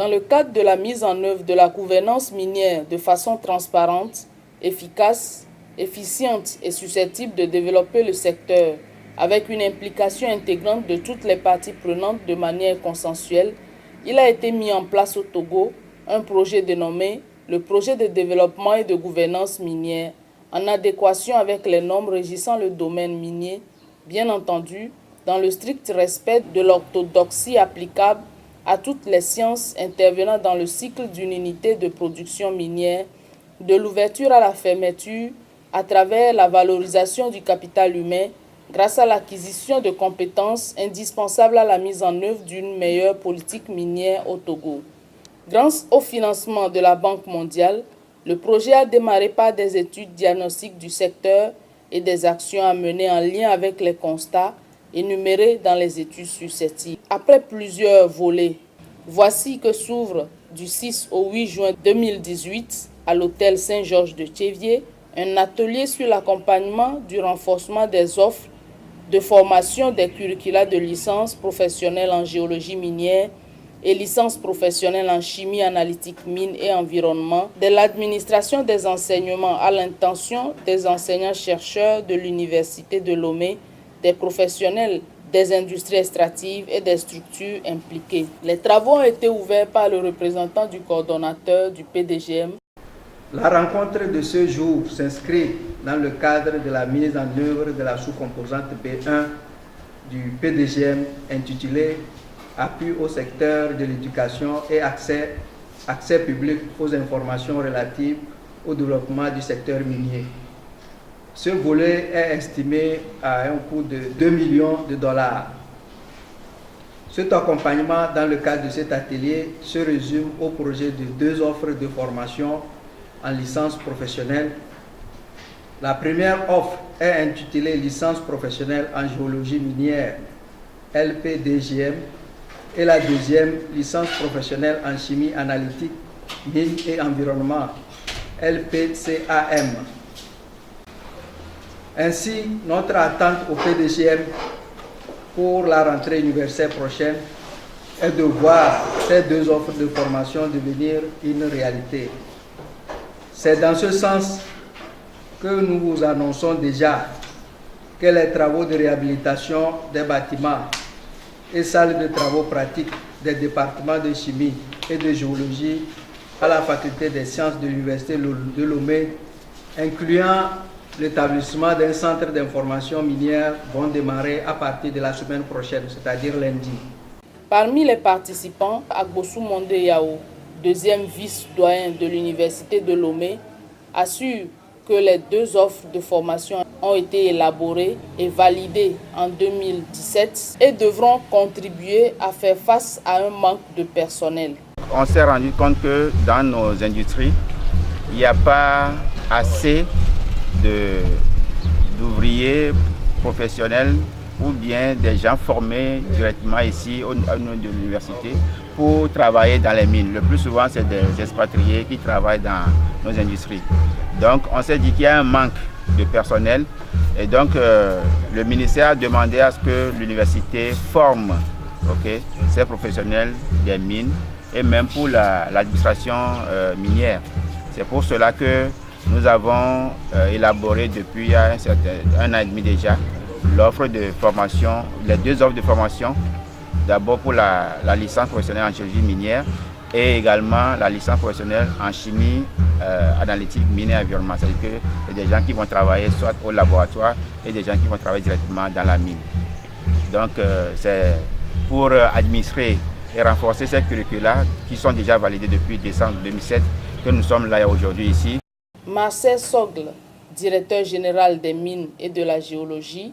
Dans le cadre de la mise en œuvre de la gouvernance minière de façon transparente, efficace, efficiente et susceptible de développer le secteur avec une implication intégrante de toutes les parties prenantes de manière consensuelle, il a été mis en place au Togo un projet dénommé le projet de développement et de gouvernance minière en adéquation avec les normes régissant le domaine minier, bien entendu dans le strict respect de l'orthodoxie applicable à toutes les sciences intervenant dans le cycle d'une unité de production minière, de l'ouverture à la fermeture à travers la valorisation du capital humain grâce à l'acquisition de compétences indispensables à la mise en œuvre d'une meilleure politique minière au Togo. Grâce au financement de la Banque mondiale, le projet a démarré par des études diagnostiques du secteur et des actions à mener en lien avec les constats énumérés dans les études susceptibles. Après plusieurs volets, voici que s'ouvre du 6 au 8 juin 2018 à l'hôtel Saint-Georges de Tchéviers un atelier sur l'accompagnement du renforcement des offres de formation des curricula de licence professionnelle en géologie minière et licence professionnelle en chimie analytique mine et environnement de l'administration des enseignements à l'intention des enseignants-chercheurs de l'Université de Lomé, des professionnels des industries extractives et des structures impliquées. Les travaux ont été ouverts par le représentant du coordonnateur du PDGM. La rencontre de ce jour s'inscrit dans le cadre de la mise en œuvre de la sous-composante B1 du PDGM intitulée Appui au secteur de l'éducation et accès public aux informations relatives au développement du secteur minier. Ce volet est estimé à un coût de 2 millions de dollars. Cet accompagnement dans le cadre de cet atelier se résume au projet de 2 offres de formation en licence professionnelle. La première offre est intitulée Licence professionnelle en géologie minière, LPDGM, et la deuxième, Licence professionnelle en chimie analytique, mine et environnement, LPCAM. Ainsi, notre attente au PDGM pour la rentrée universitaire prochaine est de voir ces 2 offres de formation devenir une réalité. C'est dans ce sens que nous vous annonçons déjà que les travaux de réhabilitation des bâtiments et salles de travaux pratiques des départements de chimie et de géologie à la faculté des sciences de l'Université de Lomé, incluant l'établissement d'un centre d'information minière, vont démarrer à partir de la semaine prochaine, c'est-à-dire lundi. Parmi les participants, Agbossou Monde Yao, deuxième vice-doyen de l'Université de Lomé, assure que les 2 offres de formation ont été élaborées et validées en 2017 et devront contribuer à faire face à un manque de personnel. On s'est rendu compte que dans nos industries, il n'y a pas assez d'ouvriers professionnels ou bien des gens formés directement ici au niveau de l'université pour travailler dans les mines. Le plus souvent, c'est des expatriés qui travaillent dans nos industries. Donc, on s'est dit qu'il y a un manque de personnel et donc le ministère a demandé à ce que l'université forme ces professionnels des mines et même pour l'administration minière. C'est pour cela que nous avons élaboré depuis un an et demi déjà l'offre de formation, les 2 offres de formation, d'abord pour la licence professionnelle en géologie minière et également la licence professionnelle en chimie analytique, mine et environnement. C'est-à-dire qu'il y a des gens qui vont travailler soit au laboratoire et des gens qui vont travailler directement dans la mine. Donc c'est pour administrer et renforcer ces curricula qui sont déjà validés depuis décembre 2007 que nous sommes là aujourd'hui ici. Marcel Sogle, directeur général des mines et de la géologie,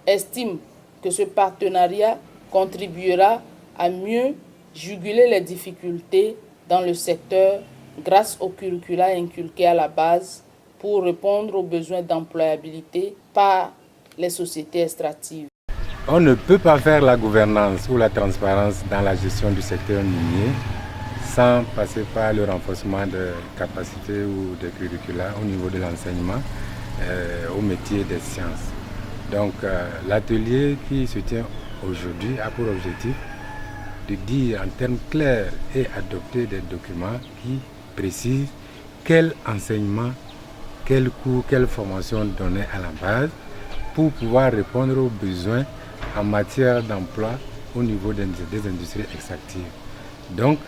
estime que ce partenariat contribuera à mieux juguler les difficultés dans le secteur grâce au curricula inculqué à la base pour répondre aux besoins d'employabilité par les sociétés extractives. On ne peut pas faire la gouvernance ou la transparence dans la gestion du secteur minier sans passer par le renforcement de capacités ou de curricula au niveau de l'enseignement au métier des sciences. Donc l'atelier qui se tient aujourd'hui a pour objectif de dire en termes clairs et adopter des documents qui précisent quel enseignement, quel cours, quelle formation donner à la base pour pouvoir répondre aux besoins en matière d'emploi au niveau des industries extractives. Donc,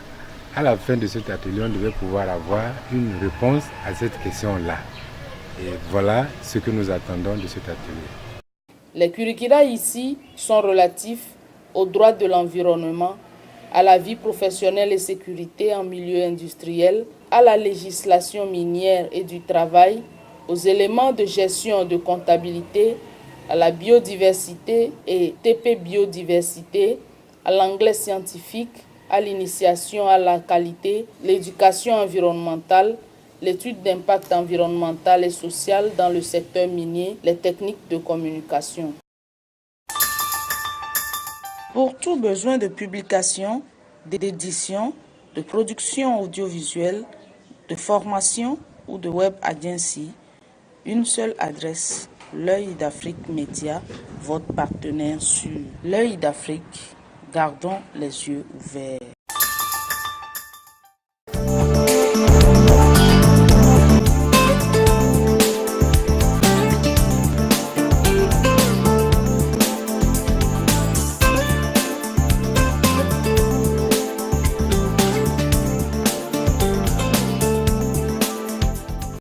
à la fin de cet atelier, on devait pouvoir avoir une réponse à cette question-là. Et voilà ce que nous attendons de cet atelier. Les curricula ici sont relatifs aux droits de l'environnement, à la vie professionnelle et sécurité en milieu industriel, à la législation minière et du travail, aux éléments de gestion de comptabilité, à la biodiversité et TP biodiversité, à l'anglais scientifique, à l'initiation à la qualité, l'éducation environnementale, l'étude d'impact environnemental et social dans le secteur minier, les techniques de communication. Pour tout besoin de publication, d'édition, de production audiovisuelle, de formation ou de web agency, une seule adresse, L'Œil d'Afrique Média, votre partenaire sur L'Œil d'Afrique. Gardons les yeux ouverts.